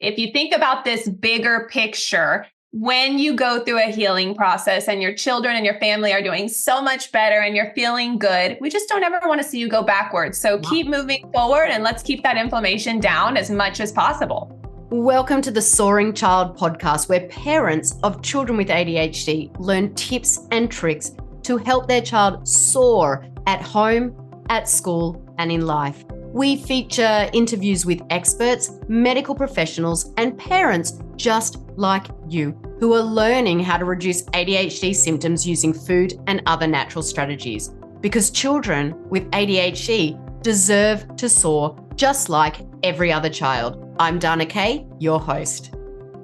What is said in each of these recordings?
if you think about this bigger picture, when you go through a healing process and your children and your family are doing so much better and you're feeling good, we just don't ever want to see you go backwards. So keep moving forward and let's keep that inflammation down as much as possible. Welcome to the Soaring Child podcast, where parents of children with ADHD learn tips and tricks to help their child soar at home, at school, and in life. We feature interviews with experts, medical professionals, and parents just like you who are learning how to reduce ADHD symptoms using food and other natural strategies. Because children with ADHD deserve to soar just like every other child. I'm Dana Kay, your host.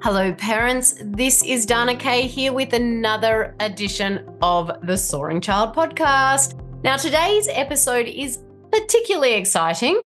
Hello, parents. This is Dana Kay here with another edition of the Soaring Child podcast. Now, today's episode is particularly exciting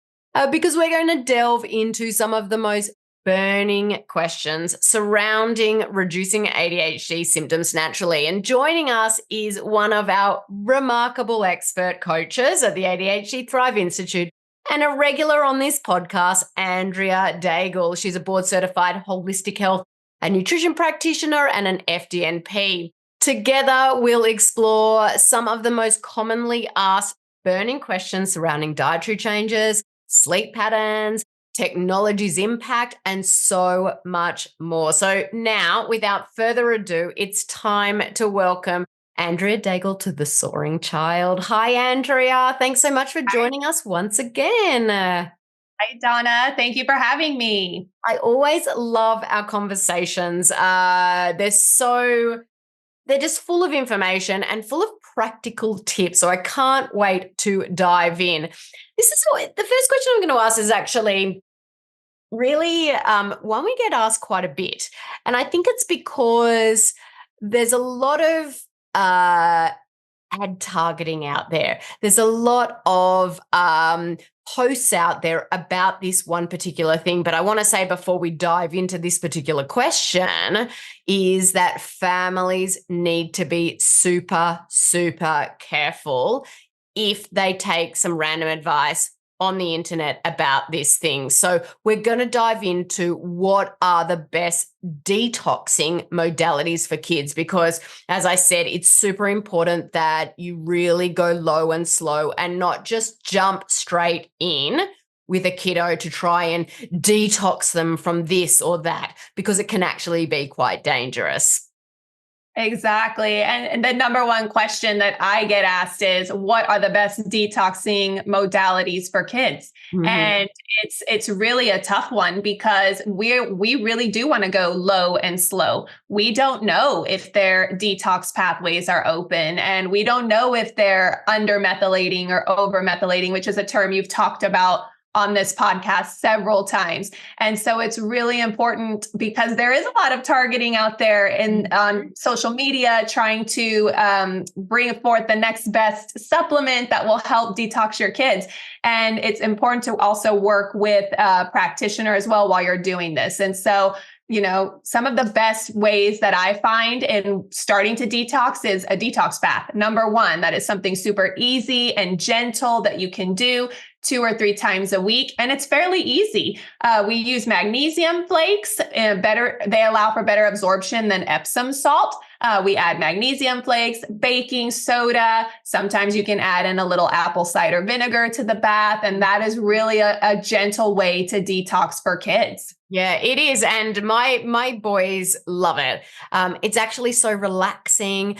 because we're going to delve into some of the most burning questions surrounding reducing ADHD symptoms naturally. And joining us is one of our remarkable expert coaches at the ADHD Thrive Institute and a regular on this podcast, Andrea Daigle. She's a board-certified holistic health and nutrition practitioner and an FDNP. Together, we'll explore some of the most commonly asked burning questions surrounding dietary changes, sleep patterns, technology's impact, and so much more. So now, without further ado, it's time to welcome Andrea Daigle to the Soaring Child. Hi, Andrea. Thanks so much for joining us once again. Hi, Donna. Thank you for having me. I always love our conversations. They're just full of information and full of practical tips. So I can't wait to dive in. The first question I'm going to ask is actually really one we get asked quite a bit. And I think it's because there's a lot of ad targeting out there. There's a lot of posts out there about this one particular thing. But I want to say before we dive into this particular question is that families need to be super, super careful if they take some random advice on the internet about this thing. So we're going to dive into what are the best detoxing modalities for kids, because as I said, it's super important that you really go low and slow and not just jump straight in with a kiddo to try and detox them from this or that, because it can actually be quite dangerous. Exactly. And the number one question that I get asked is, what are the best detoxing modalities for kids? Mm-hmm. And it's really a tough one because we really do want to go low and slow. We don't know if their detox pathways are open, and we don't know if they're under methylating or over methylating, which is a term you've talked about on this podcast several times. And so it's really important because there is a lot of targeting out there on social media trying to bring forth the next best supplement that will help detox your kids. And it's important to also work with a practitioner as well while you're doing this. And so, some of the best ways that I find in starting to detox is a detox bath. Number one, that is something super easy and gentle that you can do 2 or 3 times a week. And it's fairly easy. We use magnesium flakes. They allow for better absorption than Epsom salt. We add magnesium flakes, baking soda. Sometimes you can add in a little apple cider vinegar to the bath. And that is really a gentle way to detox for kids. Yeah, it is. And my boys love it. It's actually so relaxing.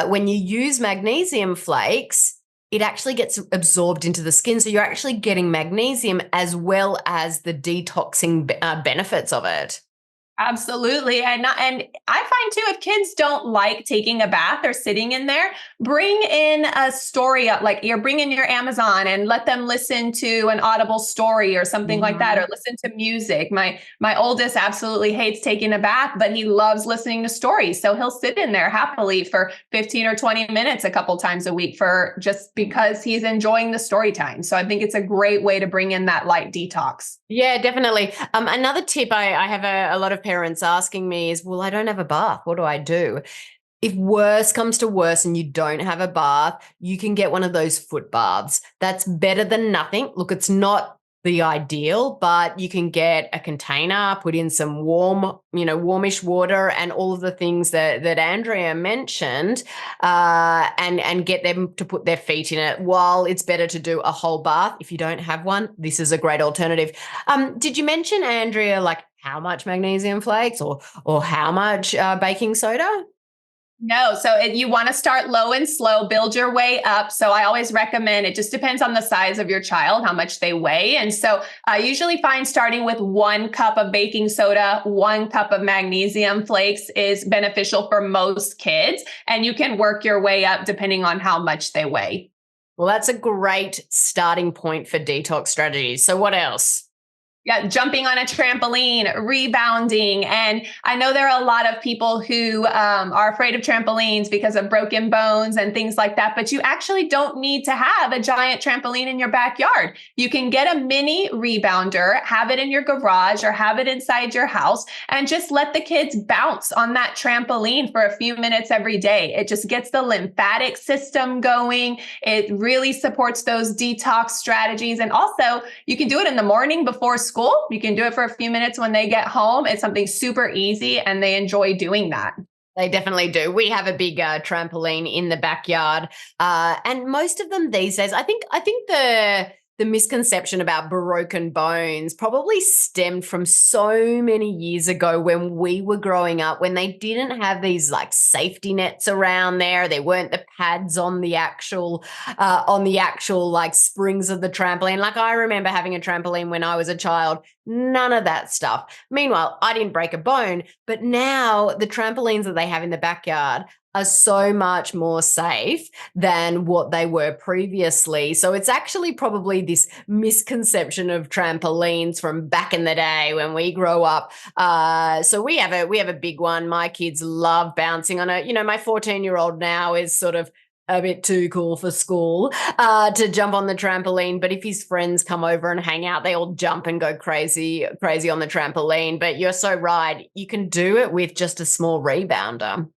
When you use magnesium flakes, it actually gets absorbed into the skin. So you're actually getting magnesium as well as the detoxing benefits of it. Absolutely. And I find too, if kids don't like taking a bath or sitting in there, bring in a story, like you're bringing your Amazon and let them listen to an audible story or something like that, or listen to music. My oldest absolutely hates taking a bath, but he loves listening to stories. So he'll sit in there happily for 15 or 20 minutes a couple times a week just because he's enjoying the story time. So I think it's a great way to bring in that light detox. Yeah, definitely. Another tip I have a lot of parents asking me is, well, I don't have a bath. What do I do? If worse comes to worse and you don't have a bath, you can get one of those foot baths. That's better than nothing. Look, it's not the ideal, but you can get a container, put in some warm, warmish water and all of the things that Andrea mentioned, and get them to put their feet in it. While it's better to do a whole bath, if you don't have one, this is a great alternative. Did you mention, Andrea, like how much magnesium flakes or how much baking soda? No, so you want to start low and slow, build your way up. So I always recommend, it just depends on the size of your child, how much they weigh. And so I usually find starting with 1 cup of baking soda, 1 cup of magnesium flakes is beneficial for most kids. And you can work your way up depending on how much they weigh. Well, that's a great starting point for detox strategies. So what else? Yeah, jumping on a trampoline, rebounding. And I know there are a lot of people who are afraid of trampolines because of broken bones and things like that, but you actually don't need to have a giant trampoline in your backyard. You can get a mini rebounder, have it in your garage or have it inside your house, and just let the kids bounce on that trampoline for a few minutes every day. It just gets the lymphatic system going. It really supports those detox strategies. And also, you can do it in the morning before school. You can do it for a few minutes when they get home. It's something super easy and they enjoy doing that. They definitely do. We have a big trampoline in the backyard, and most of them these days, I think the misconception about broken bones probably stemmed from so many years ago when we were growing up, when they didn't have these like safety nets around there. There weren't the pads on the actual like springs of the trampoline. Like I remember having a trampoline when I was a child. None of that stuff. Meanwhile, I didn't break a bone, but now the trampolines that they have in the backyard are so much more safe than what they were previously. So it's actually probably this misconception of trampolines from back in the day when we grow up. So we have a big one. My kids love bouncing on it. My 14-year-old now is sort of a bit too cool for school to jump on the trampoline. But if his friends come over and hang out, they all jump and go crazy on the trampoline. But you're so right. You can do it with just a small rebounder.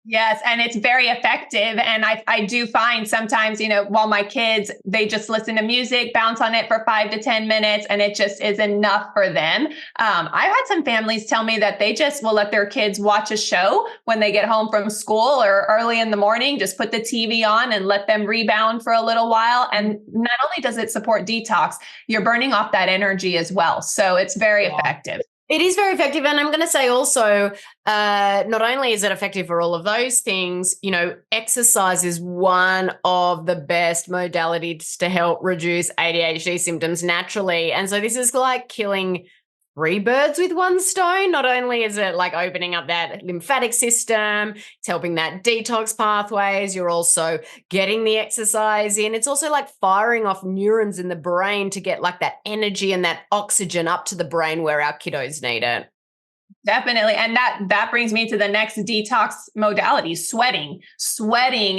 Yes, and it's very effective. And I do find sometimes, while my kids, they just listen to music, bounce on it for 5 to 10 minutes, and it just is enough for them. I've had some families tell me that they just will let their kids watch a show when they get home from school or early in the morning, just put the TV on and let them rebound for a little while. And not only does it support detox, you're burning off that energy as well. So it's very effective. It is very effective. And I'm going to say also, not only is it effective for all of those things, exercise is one of the best modalities to help reduce ADHD symptoms naturally. And so this is like killing 3 birds with one stone. Not only is it like opening up that lymphatic system, it's helping that detox pathways, you're also getting the exercise in. It's also like firing off neurons in the brain to get like that energy and that oxygen up to the brain where our kiddos need it. Definitely. And that brings me to the next detox modality, sweating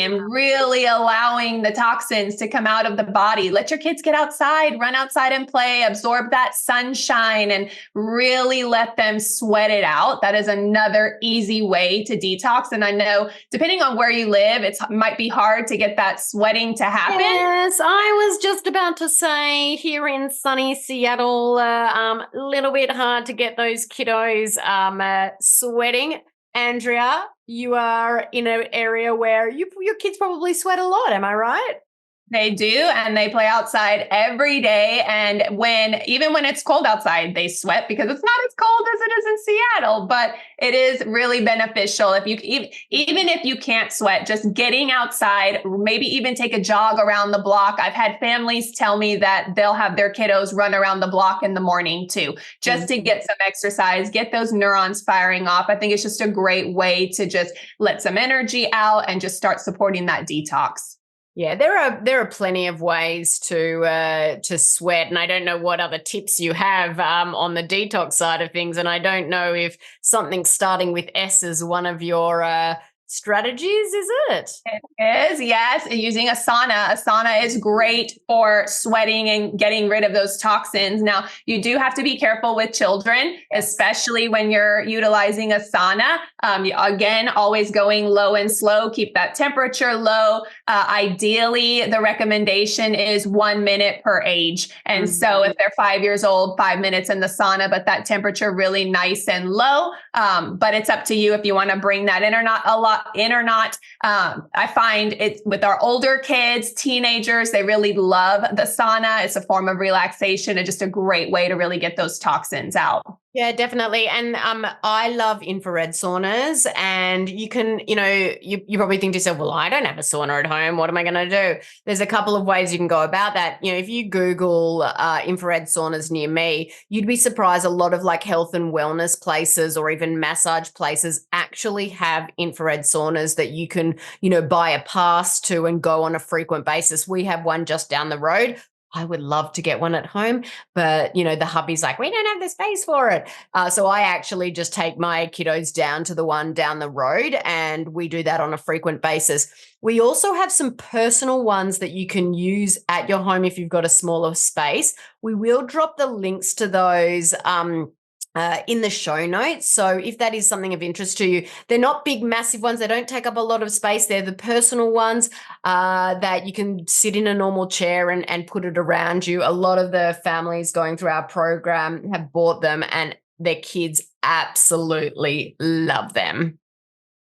and really allowing the toxins to come out of the body. Let your kids get outside, run outside and play, absorb that sunshine and really let them sweat it out. That is another easy way to detox. And I know depending on where you live, it might be hard to get that sweating to happen. Yes, I was just about to say here in sunny Seattle, a little bit hard to get those kiddos sweating. Andrea, you are in an area where your kids probably sweat a lot. Am I right? They do, and they play outside every day. And even when it's cold outside, they sweat because it's not as cold as it is in Seattle. But it is really beneficial if even if you can't sweat, just getting outside, maybe even take a jog around the block. I've had families tell me that they'll have their kiddos run around the block in the morning too, just to get some exercise, get those neurons firing off. I think it's just a great way to just let some energy out and just start supporting that detox. Yeah, there are plenty of ways to sweat, and I don't know what other tips you have on the detox side of things, and I don't know if something starting with S is one of your strategies, is it? It is, yes. Using a sauna. A sauna is great for sweating and getting rid of those toxins. Now, you do have to be careful with children, especially when you're utilizing a sauna. Again, always going low and slow. Keep that temperature low. Ideally, the recommendation is 1 minute per age. And so if they're 5 years old, 5 minutes in the sauna, but that temperature really nice and low. But it's up to you if you want to bring that in or not. I find it with our older kids, teenagers, they really love the sauna. It's a form of relaxation and just a great way to really get those toxins out. Yeah, definitely. And I love infrared saunas, and you can, you probably think to yourself, well, I don't have a sauna at home. What am I going to do? There's a couple of ways you can go about that. If you Google infrared saunas near me, you'd be surprised. A lot of like health and wellness places or even massage places actually have infrared saunas that you can, buy a pass to and go on a frequent basis. We have one just down the road. I would love to get one at home, but the hubby's like, we don't have the space for it. So I actually just take my kiddos down to the one down the road, and we do that on a frequent basis. We also have some personal ones that you can use at your home if you've got a smaller space. We will drop the links to those in the show notes. So if that is something of interest to you, they're not big, massive ones. They don't take up a lot of space. They're the personal ones that you can sit in a normal chair and put it around you. A lot of the families going through our program have bought them, and their kids absolutely love them.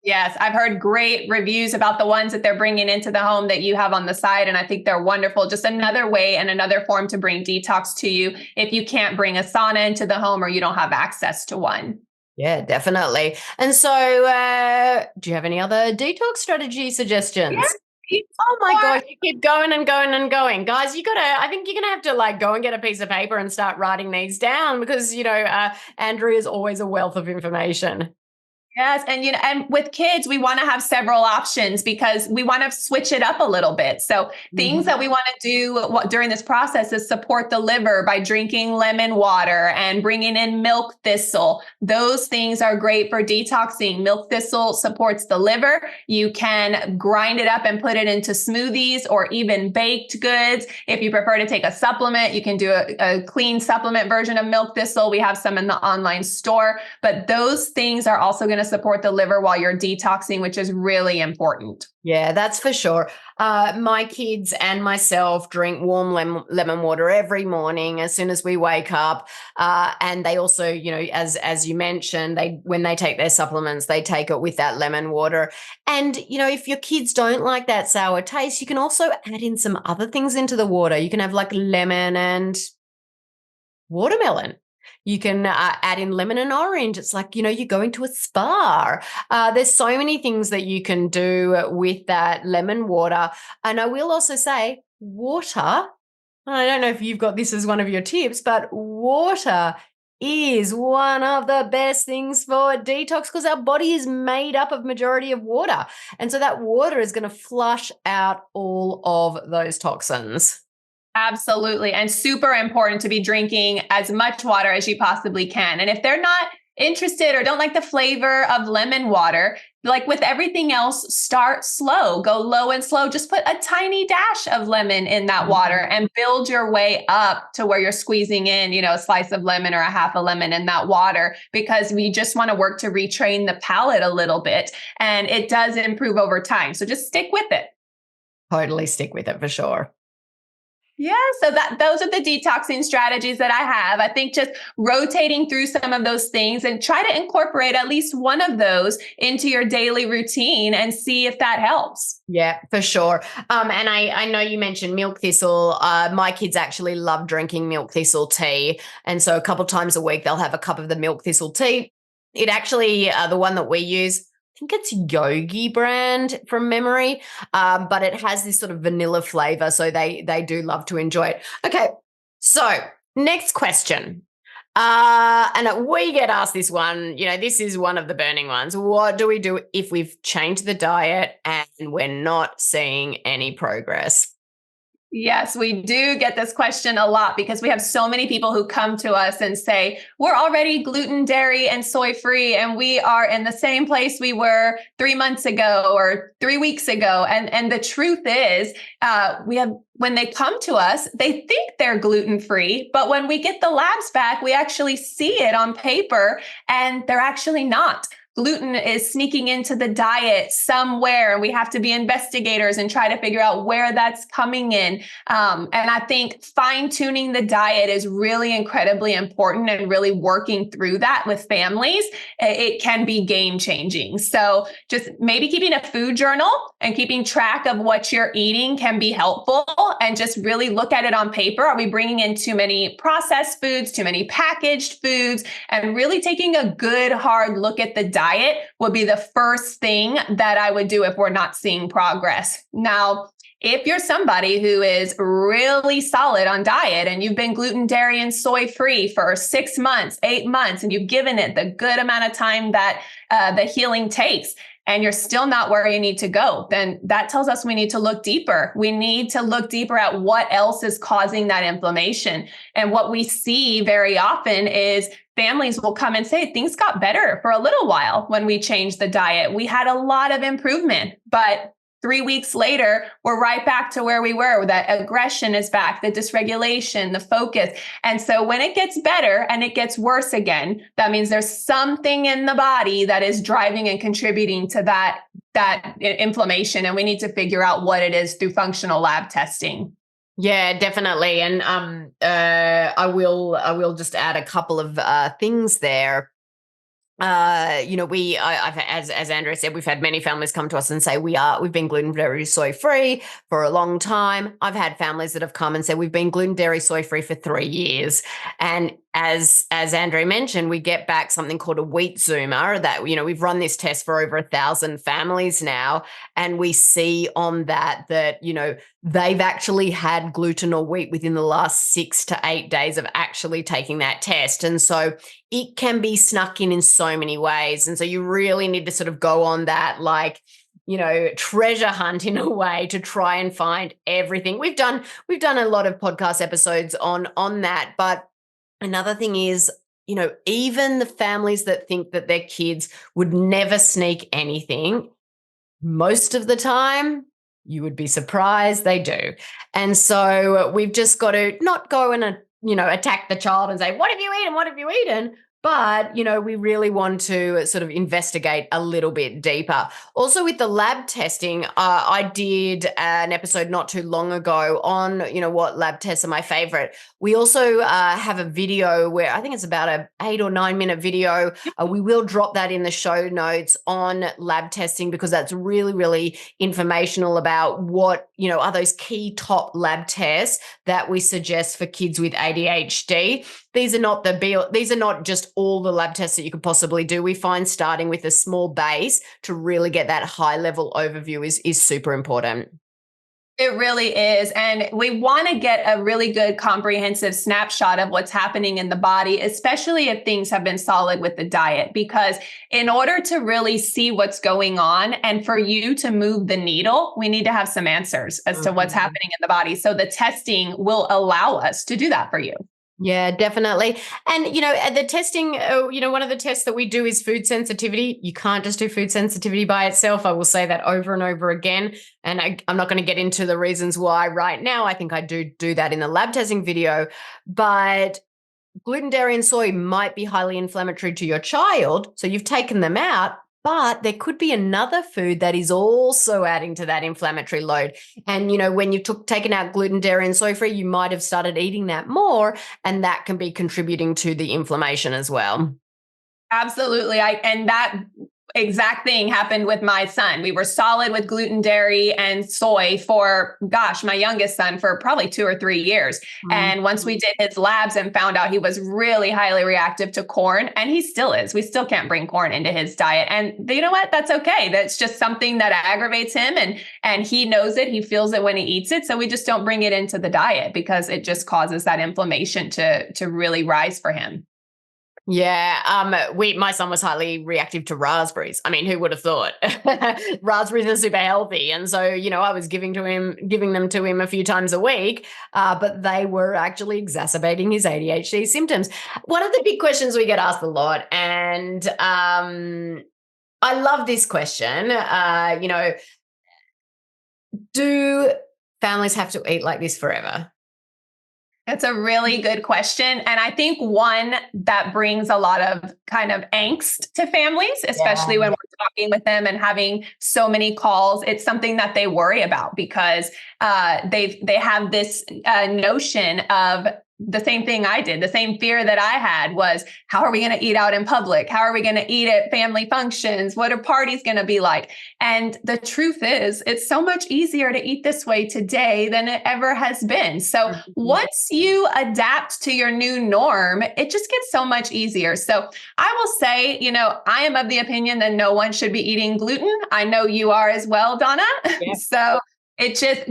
Yes, I've heard great reviews about the ones that they're bringing into the home that you have on the side. And I think they're wonderful. Just another way and another form to bring detox to you if you can't bring a sauna into the home or you don't have access to one. Yeah, definitely. And so do you have any other detox strategy suggestions? Yeah. Oh my gosh, you keep going and going and going. Guys, I think you're going to have to like go and get a piece of paper and start writing these down because, Andrea is always a wealth of information. Yes. And with kids, we want to have several options because we want to switch it up a little bit. So things that we want to do during this process is support the liver by drinking lemon water and bringing in milk thistle. Those things are great for detoxing. Milk thistle supports the liver. You can grind it up and put it into smoothies or even baked goods. If you prefer to take a supplement, you can do a clean supplement version of milk thistle. We have some in the online store, but those things are also going to support the liver while you're detoxing, which is really important. Yeah, that's for sure. My kids and myself drink warm lemon water every morning as soon as we wake up. And they also, as you mentioned, when they take their supplements, they take it with that lemon water. And, if your kids don't like that sour taste, you can also add in some other things into the water. You can have like lemon and watermelon. You can add in lemon and orange. It's like, you're going to a spa. There's so many things that you can do with that lemon water. And I will also say water. I don't know if you've got this as one of your tips, but water is one of the best things for detox because our body is made up of majority of water. And so that water is going to flush out all of those toxins. Absolutely. And super important to be drinking as much water as you possibly can. And if they're not interested or don't like the flavor of lemon water, like with everything else, start slow, go low and slow. Just put a tiny dash of lemon in that water and build your way up to where you're squeezing in, a slice of lemon or a half a lemon in that water, because we just want to work to retrain the palate a little bit. And it does improve over time. So just stick with it. Totally stick with it for sure. Yeah, so those are the detoxing strategies that I have. I think just rotating through some of those things and try to incorporate at least one of those into your daily routine and see if that helps. Yeah, for sure. And I know you mentioned milk thistle. My kids actually love drinking milk thistle tea. And so a couple times a week, they'll have a cup of the milk thistle tea. It actually, the one that we use, I think it's Yogi brand from memory, but it has this sort of vanilla flavor, so they do love to enjoy it. Okay, so next question. And we get asked this one, this is one of the burning ones. What do we do if we've changed the diet and we're not seeing any progress? Yes, we do get this question a lot because we have so many people who come to us and say, we're already gluten, dairy, and soy free, and we are in the same place we were 3 months ago or 3 weeks ago. And the truth is, when they come to us, they think they're gluten free, but when we get the labs back, we actually see it on paper and they're actually not. Gluten is sneaking into the diet somewhere, and we have to be investigators and try to figure out where that's coming in. And I think fine-tuning the diet is really incredibly important, and really working through that with families, it can be game-changing. So just maybe keeping a food journal and keeping track of what you're eating can be helpful, and just really look at it on paper. Are we bringing in too many processed foods, too many packaged foods? And really taking a good hard look at the diet would be the first thing that I would do if we're not seeing progress. Now, if you're somebody who is really solid on diet and you've been gluten, dairy, and soy free for 6 months, 8 months, and you've given it the good amount of time that the healing takes, and you're still not where you need to go, then that tells us we need to look deeper. We need to look deeper at what else is causing that inflammation. And what we see very often is families will come and say, things got better for a little while when we changed the diet. We had a lot of improvement, but 3 weeks later, we're right back to where we were. That aggression is back, the dysregulation, the focus. And so when it gets better and it gets worse again, that means there's something in the body that is driving and contributing to that inflammation. And we need to figure out what it is through functional lab testing. Yeah, definitely. And I will just add a couple of things there. As Andrea said, we've had many families come to us and say we've been gluten, dairy, soy free for a long time. I've had families that have come and said we've been gluten, dairy, soy free for 3 years. And as Andrea mentioned, we get back something called a wheat zoomer that, we've run this test for over 1,000 families now. And we see on that, they've actually had gluten or wheat within the last 6 to 8 days of actually taking that test. And so it can be snuck in so many ways. And so you really need to sort of go on that, treasure hunt in a way to try and find everything. We've done a lot of podcast episodes on that. But another thing is, even the families that think that their kids would never sneak anything, most of the time, you would be surprised they do. And so we've just got to not go and, attack the child and say, what have you eaten? What have you eaten? But, we really want to sort of investigate a little bit deeper. Also with the lab testing, I did an episode not too long ago on, what lab tests are my favorite. We also have a video where I think it's about an 8 or 9 minute video. We will drop that in the show notes on lab testing, because that's really, really informational about what, are those key top lab tests that we suggest for kids with ADHD. These are not just all the lab tests that you could possibly do. We find starting with a small base to really get that high level overview is super important. It really is. And we want to get a really good comprehensive snapshot of what's happening in the body, especially if things have been solid with the diet, because in order to really see what's going on and for you to move the needle, we need to have some answers as to what's happening in the body. So the testing will allow us to do that for you. Yeah, definitely. And, the testing, one of the tests that we do is food sensitivity. You can't just do food sensitivity by itself. I will say that over and over again. And I'm not going to get into the reasons why right now. I think I do that in the lab testing video. But gluten, dairy, and soy might be highly inflammatory to your child. So you've taken them out. But there could be another food that is also adding to that inflammatory load. And, when you've taken out gluten, dairy, and soy free, you might have started eating that more, and that can be contributing to the inflammation as well. Absolutely. And that exact thing happened with my son. We were solid with gluten, dairy, and soy for, my youngest son for probably 2 or 3 years. Mm-hmm. And once we did his labs and found out he was really highly reactive to corn, and he still is, we still can't bring corn into his diet. And you know what? That's okay. That's just something that aggravates him, and he knows it. He feels it when he eats it. So we just don't bring it into the diet because it just causes that inflammation to really rise for him. Yeah, my son was highly reactive to raspberries. I mean, who would have thought? Raspberries are super healthy, and so I was giving them to him a few times a week, but they were actually exacerbating his ADHD symptoms. One of the big questions we get asked a lot, and I love this question. Do families have to eat like this forever? It's a really good question. And I think one that brings a lot of kind of angst to families, especially when we're talking with them and having so many calls. It's something that they worry about because they have this notion of the same thing I did. The same fear that I had was, how are we going to eat out in public? How are we going to eat at family functions? What are parties going to be like? And the truth is, it's so much easier to eat this way today than it ever has been. So once you adapt to your new norm, it just gets so much easier. So I will say, I am of the opinion that no one should be eating gluten. I know you are as well, Donna. Yeah. So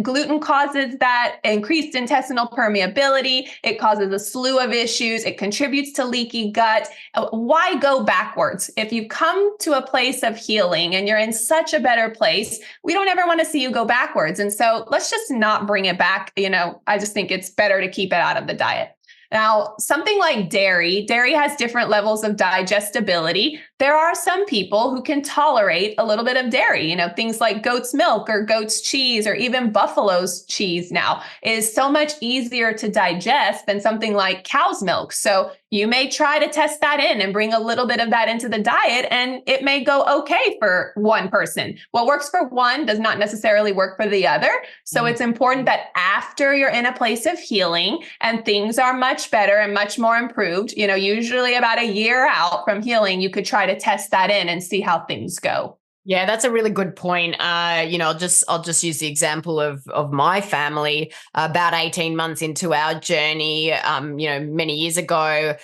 gluten causes that increased intestinal permeability. It causes a slew of issues. It contributes to leaky gut. Why go backwards? If you've come to a place of healing and you're in such a better place, we don't ever want to see you go backwards. And so let's just not bring it back. I just think it's better to keep it out of the diet. Now, something like dairy has different levels of digestibility. There are some people who can tolerate a little bit of dairy, things like goat's milk or goat's cheese or even buffalo's cheese now is so much easier to digest than something like cow's milk. So you may try to test that in and bring a little bit of that into the diet, and it may go okay for one person. What works for one does not necessarily work for the other. So it's important that after you're in a place of healing and things are much better and much more improved, usually about a year out from healing, you could try to test that in and see how things go. Yeah, that's a really good point. I'll just use the example of my family. About 18 months into our journey, many years ago,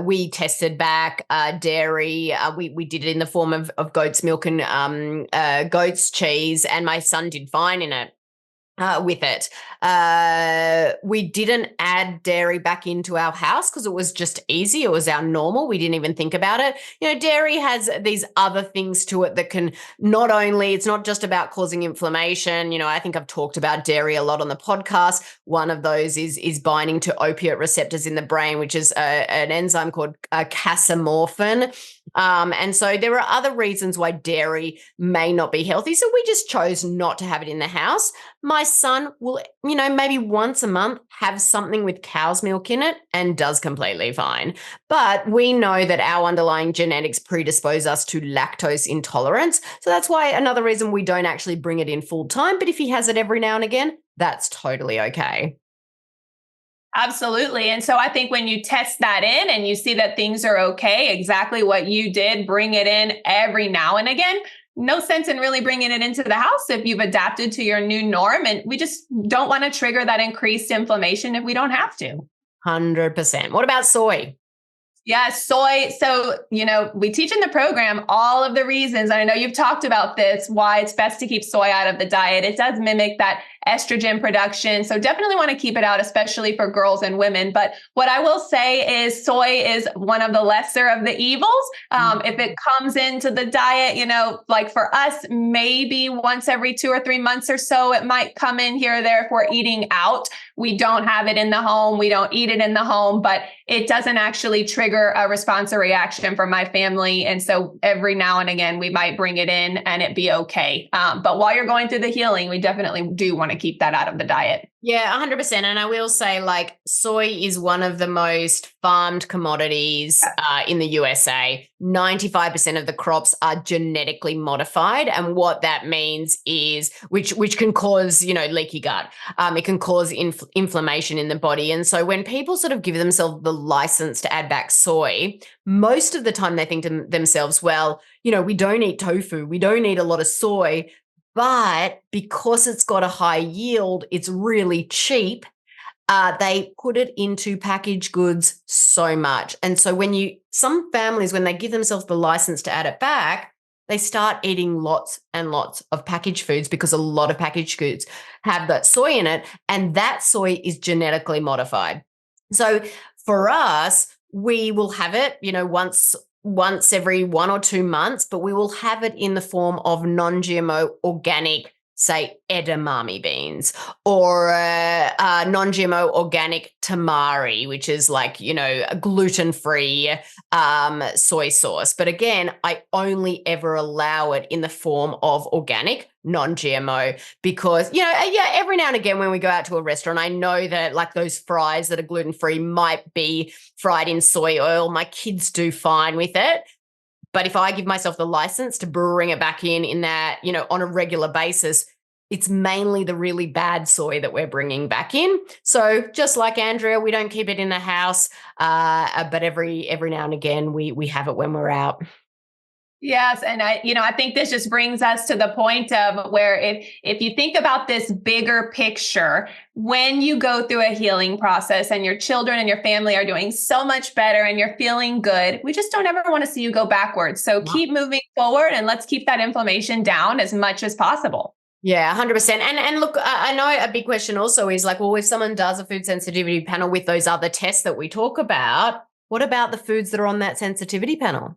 we tested back dairy. We did it in the form of goat's milk and goat's cheese, and my son did fine in it. With it. We didn't add dairy back into our house because it was just easy. It was our normal. We didn't even think about it. Dairy has these other things to it that can it's not just about causing inflammation. I think I've talked about dairy a lot on the podcast. One of those is binding to opiate receptors in the brain, which is an enzyme called casomorphin. And so there are other reasons why dairy may not be healthy. So we just chose not to have it in the house. My son will, maybe once a month have something with cow's milk in it and does completely fine. But we know that our underlying genetics predispose us to lactose intolerance. So that's why another reason we don't actually bring it in full time. But if he has it every now and again, that's totally okay. Absolutely. And so I think when you test that in and you see that things are okay, exactly what you did, bring it in every now and again, no sense in really bringing it into the house if you've adapted to your new norm. And we just don't want to trigger that increased inflammation if we don't have to. 100%. What about soy? Yeah, soy. So, we teach in the program all of the reasons. I know you've talked about this, why it's best to keep soy out of the diet. It does mimic that estrogen production. So definitely want to keep it out, especially for girls and women. But what I will say is soy is one of the lesser of the evils. If it comes into the diet, like for us, maybe once every 2 or 3 months or so, it might come in here or there if we're eating out. We don't have it in the home. We don't eat it in the home, but it doesn't actually trigger a response or reaction from my family. And so every now and again, we might bring it in and it be okay. But while you're going through the healing, we definitely do want to keep that out of the diet. Yeah, 100%. And I will say, soy is one of the most farmed commodities in the USA. 95% of the crops are genetically modified. And what that means is, which can cause, leaky gut. It can cause inflammation in the body. And so when people sort of give themselves the license to add back soy, most of the time they think to themselves, well, we don't eat tofu. We don't eat a lot of soy. But because it's got a high yield, it's really cheap. They put it into packaged goods so much. And so some families, when they give themselves the license to add it back, they start eating lots and lots of packaged foods because a lot of packaged goods have that soy in it. And that soy is genetically modified. So for us, we will have it, once every 1 or 2 months, but we will have it in the form of non-GMO organic, say, edamame beans, or non-GMO organic tamari, which is like, a gluten-free soy sauce. But again, I only ever allow it in the form of organic, non-GMO, because, every now and again when we go out to a restaurant, I know that like those fries that are gluten-free might be fried in soy oil. My kids do fine with it. But if I give myself the license to bring it back in that, on a regular basis, it's mainly the really bad soy that we're bringing back in. So just like Andrea, we don't keep it in the house, but every now and again we have it when we're out. Yes. And I think this just brings us to the point of where if you think about this bigger picture, when you go through a healing process and your children and your family are doing so much better and you're feeling good, we just don't ever want to see you go backwards. So keep moving forward and let's keep that inflammation down as much as possible. Yeah, 100%. And look, I know a big question also is like, well, if someone does a food sensitivity panel with those other tests that we talk about, what about the foods that are on that sensitivity panel?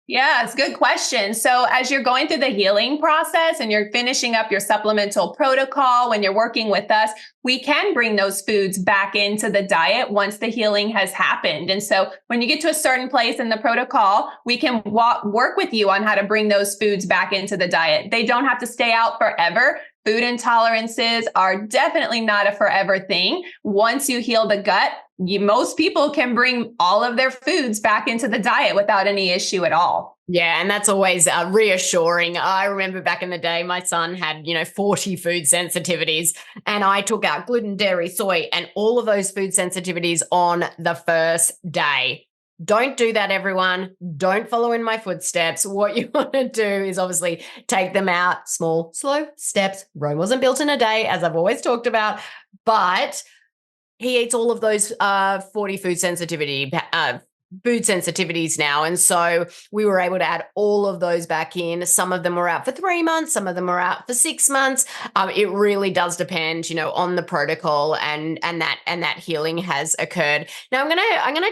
Yeah, it's a good question. So as you're going through the healing process and you're finishing up your supplemental protocol, when you're working with us, we can bring those foods back into the diet once the healing has happened. And so when you get to a certain place in the protocol, we can work with you on how to bring those foods back into the diet. They don't have to stay out forever. Food intolerances are definitely not a forever thing. Once you heal the gut, most people can bring all of their foods back into the diet without any issue at all. Yeah, and that's always reassuring. I remember back in the day, my son had, 40 food sensitivities, and I took out gluten, dairy, soy, and all of those food sensitivities on the first day. Don't do that, everyone. Don't follow in my footsteps. What you want to do is obviously take them out, small, slow steps. Rome wasn't built in a day, as I've always talked about, but he eats all of those 40 food sensitivities now. And so we were able to add all of those back in. Some of them were out for 3 months. Some of them were out for 6 months. It really does depend, on the protocol and that healing has occurred. Now I'm gonna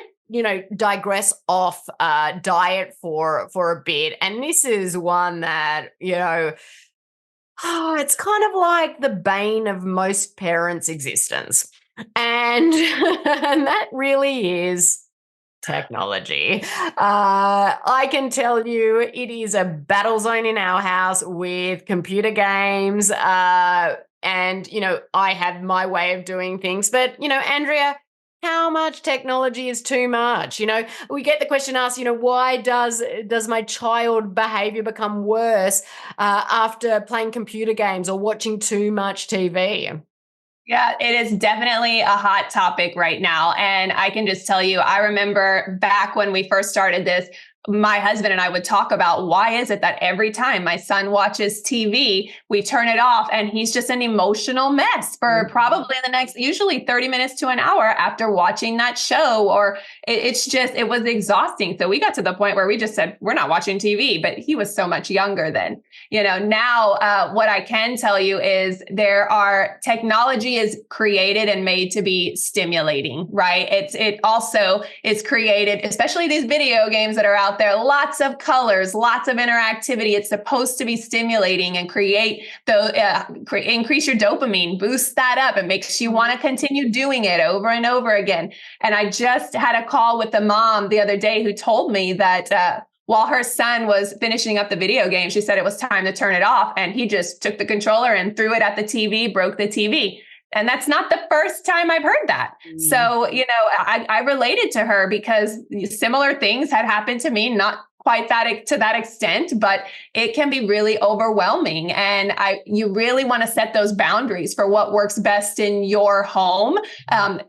digress off diet for a bit. And this is one that, it's kind of like the bane of most parents' existence. And, and that really is technology. I can tell you it is a battle zone in our house with computer games. And, I have my way of doing things. But, Andrea, how much technology is too much? We get the question asked, why does my child behavior become worse after playing computer games or watching too much TV? Yeah, it is definitely a hot topic right now. And I can just tell you, I remember back when we first started this, my husband and I would talk about why is it that every time my son watches TV, we turn it off and he's just an emotional mess for probably the next, usually 30 minutes to an hour after watching that show, or it was exhausting. So we got to the point where we just said, we're not watching TV, but he was so much younger then. Now what I can tell you is technology is created and made to be stimulating, right? It also is created, especially these video games that are out there, lots of colors, lots of interactivity. It's supposed to be stimulating and increase your dopamine, boost that up. It makes you want to continue doing it over and over again. And I just had a call with the mom the other day who told me that while her son was finishing up the video game, she said it was time to turn it off. And he just took the controller and threw it at the TV, broke the TV. And that's not the first time I've heard that. So, I related to her because similar things had happened to me, not quite to that extent, but it can be really overwhelming. And you really want to set those boundaries for what works best in your home.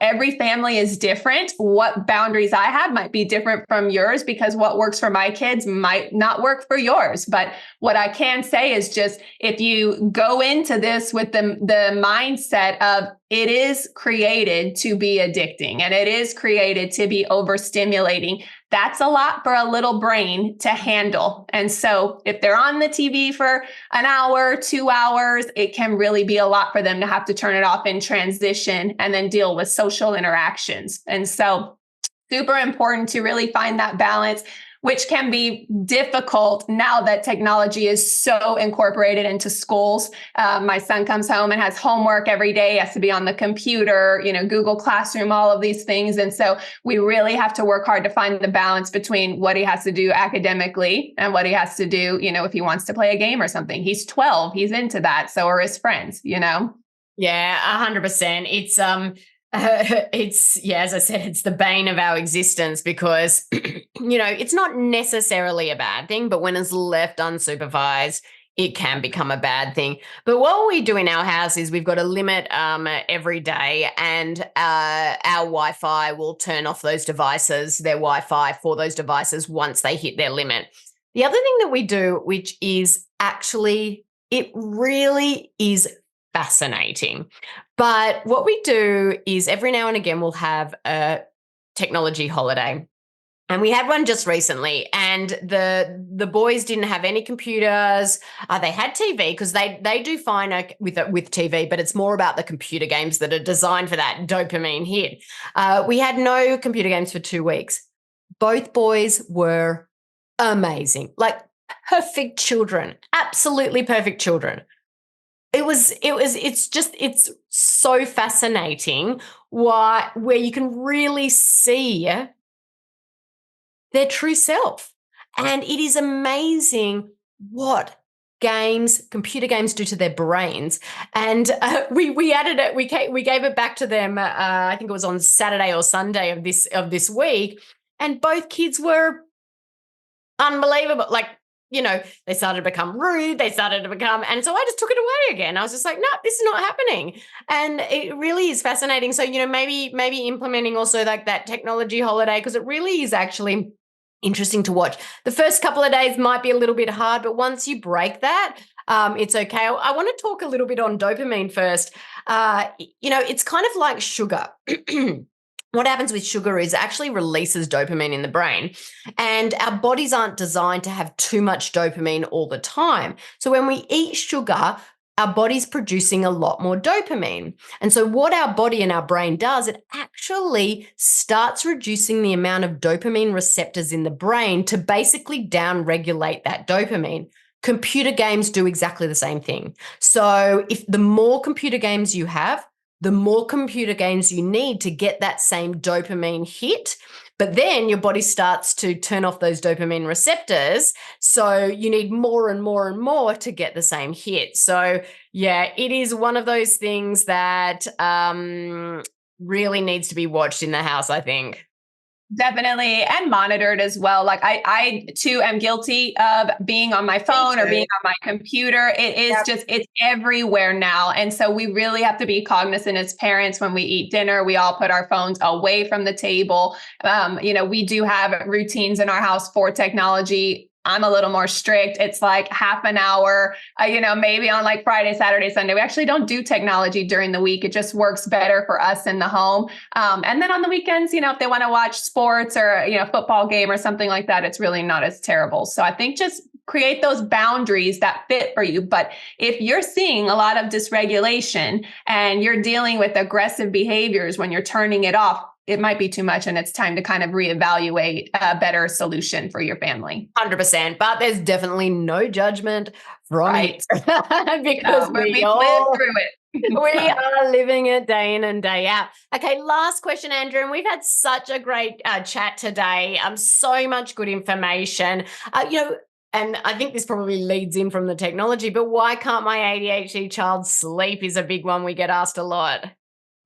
Every family is different. What boundaries I have might be different from yours because what works for my kids might not work for yours. But what I can say is just if you go into this with the mindset of it is created to be addicting and it is created to be overstimulating, that's a lot for a little brain to handle. And so if they're on the TV for an hour, 2 hours, it can really be a lot for them to have to turn it off in transition and then deal with social interactions. And so Super important to really find that balance, which can be difficult now that technology is so incorporated into schools. My son comes home and has homework every day, has to be on the computer, Google Classroom, all of these things. And so we really have to work hard to find the balance between what he has to do academically and what he has to do, if he wants to play a game or something. He's 12, he's into that. So are his friends, Yeah, 100%. As I said, it's the bane of our existence because, it's not necessarily a bad thing, but when it's left unsupervised, it can become a bad thing. But what we do in our house is we've got a limit every day, and our Wi-Fi will turn off those devices, their Wi-Fi for those devices once they hit their limit. The other thing that we do, which is actually, it really is fascinating. But what we do is every now and again we'll have a technology holiday. And we had one just recently, and the boys didn't have any computers. They had TV because they do fine with TV, but it's more about the computer games that are designed for that dopamine hit. We had no computer games for 2 weeks. Both boys were amazing, like perfect children, absolutely perfect children. It's so fascinating where you can really see their true self. And it is amazing what computer games do to their brains. And we added it, we gave it back to them, I think it was on Saturday or Sunday of this week. And both kids were unbelievable. Like, they started to become rude. And so I just took it away again. I was just like, no, this is not happening. And it really is fascinating. So, maybe implementing also like that technology holiday, because it really is actually interesting to watch. The first couple of days might be a little bit hard, but once you break that, it's okay. I want to talk a little bit on dopamine first. It's kind of like sugar. What happens with sugar is it actually releases dopamine in the brain, and our bodies aren't designed to have too much dopamine all the time. So when we eat sugar, our body's producing a lot more dopamine. And so what our body and our brain does, it actually starts reducing the amount of dopamine receptors in the brain to basically down-regulate that dopamine. Computer games do exactly the same thing. So if the more computer games you have, the more computer games you need to get that same dopamine hit. But then your body starts to turn off those dopamine receptors. So you need more and more and more to get the same hit. So yeah, it is one of those things that really needs to be watched in the house, I think. Definitely, and monitored as well. Like I too am guilty of being on my phone or being on my computer. It is it's everywhere now. And so we really have to be cognizant as parents when we eat dinner. We all put our phones away from the table. We do have routines in our house for technology. I'm a little more strict. It's like half an hour, maybe on like Friday, Saturday, Sunday. We actually don't do technology during the week. It just works better for us in the home. And then on the weekends, if they want to watch sports or, football game or something like that, it's really not as terrible. So I think just create those boundaries that fit for you. But if you're seeing a lot of dysregulation and you're dealing with aggressive behaviors when you're turning it off, it might be too much, and it's time to kind of reevaluate a better solution for your family. 100%, but there's definitely no judgment from it because we live through it. We are living it day in and day out. Okay, last question, Andrew, and we've had such a great chat today. So much good information. And I think this probably leads in from the technology, but why can't my ADHD child sleep is a big one we get asked a lot.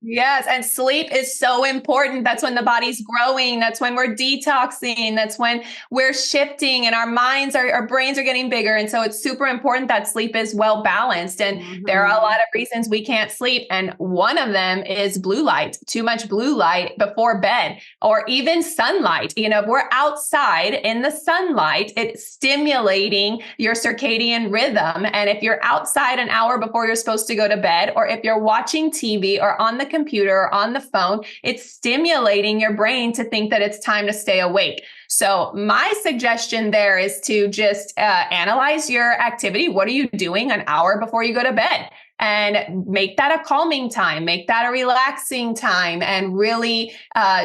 Yes. And sleep is so important. That's when the body's growing. That's when we're detoxing. That's when we're shifting and our brains are getting bigger. And so it's super important that sleep is well balanced. And there are a lot of reasons we can't sleep. And one of them is blue light, too much blue light before bed, or even sunlight. If we're outside in the sunlight, it's stimulating your circadian rhythm. And if you're outside an hour before you're supposed to go to bed, or if you're watching TV or on the computer or on the phone, it's stimulating your brain to think that it's time to stay awake. So my suggestion there is to just analyze your activity. What are you doing an hour before you go to bed? And make that a calming time, make that a relaxing time, and really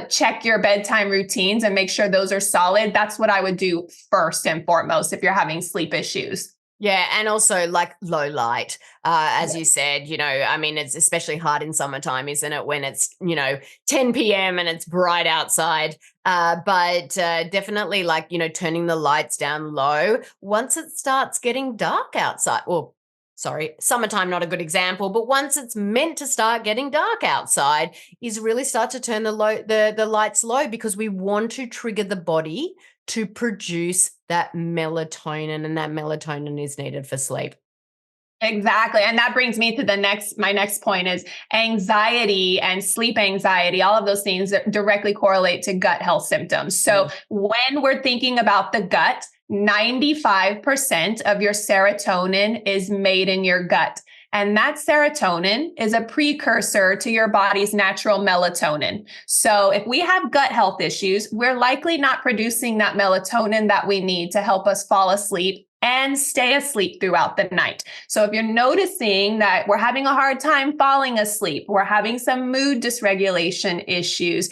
check your bedtime routines and make sure those are solid. That's what I would do first and foremost if you're having sleep issues. Yeah. And also like low light, as you said, I mean, it's especially hard in summertime, isn't it? When it's, 10 p.m. and it's bright outside. But definitely like, turning the lights down low once it starts getting dark outside. Well, sorry, summertime, not a good example, but once it's meant to start getting dark outside is really start to turn the lights low, because we want to trigger the body to produce that melatonin, and that melatonin is needed for sleep. Exactly. And that brings me to my next point is anxiety and sleep anxiety. All of those things that directly correlate to gut health symptoms. So when we're thinking about the gut, 95% of your serotonin is made in your gut. And that serotonin is a precursor to your body's natural melatonin. So if we have gut health issues, we're likely not producing that melatonin that we need to help us fall asleep and stay asleep throughout the night. So if you're noticing that we're having a hard time falling asleep, we're having some mood dysregulation issues,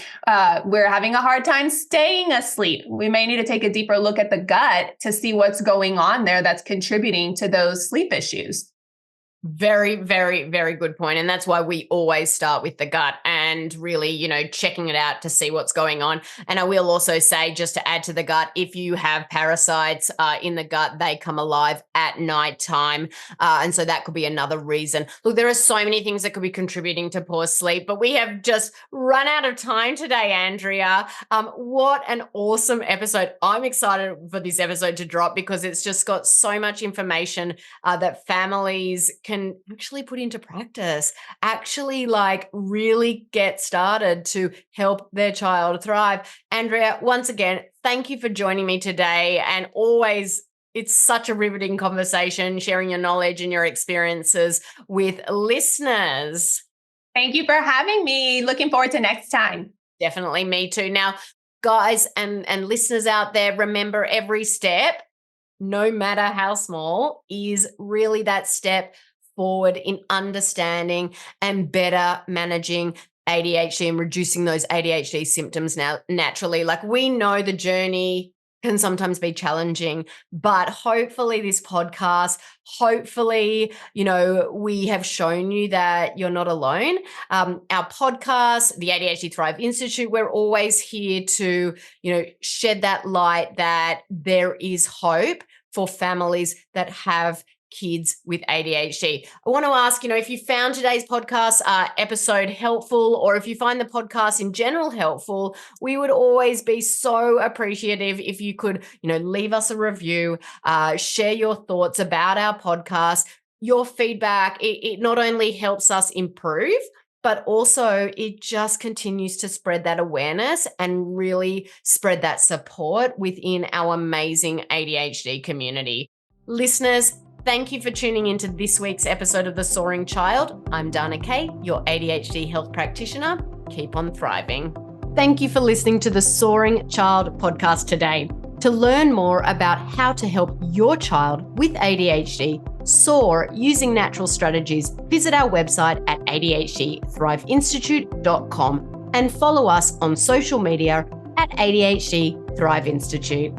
we're having a hard time staying asleep, we may need to take a deeper look at the gut to see what's going on there that's contributing to those sleep issues. Very, very, very good point. And that's why we always start with the gut and really, checking it out to see what's going on. And I will also say, just to add to the gut, if you have parasites in the gut, they come alive at nighttime. And so that could be another reason. Look, there are so many things that could be contributing to poor sleep, but we have just run out of time today, Andrea. What an awesome episode. I'm excited for this episode to drop because it's just got so much information that families can actually put into practice, actually like really get started to help their child thrive. Andrea, once again, thank you for joining me today. And always, it's such a riveting conversation, sharing your knowledge and your experiences with listeners. Thank you for having me. Looking forward to next time. Definitely, me too. Now, guys and listeners out there, remember every step, no matter how small, is really that step forward in understanding and better managing ADHD and reducing those ADHD symptoms now naturally. Like, we know the journey can sometimes be challenging, but hopefully this podcast, hopefully, we have shown you that you're not alone. Our podcast, the ADHD Thrive Institute, we're always here to, shed that light that there is hope for families that have kids with ADHD. I want to ask, if you found today's podcast episode helpful, or if you find the podcast in general helpful, we would always be so appreciative if you could, leave us a review, share your thoughts about our podcast. Your feedback, it not only helps us improve, but also it just continues to spread that awareness and really spread that support within our amazing ADHD community. Listeners, thank you for tuning into this week's episode of The Soaring Child. I'm Dana Kay, your ADHD health practitioner. Keep on thriving. Thank you for listening to the Soaring Child podcast today. To learn more about how to help your child with ADHD soar using natural strategies, visit our website at adhdthriveinstitute.com and follow us on social media at ADHD Thrive Institute.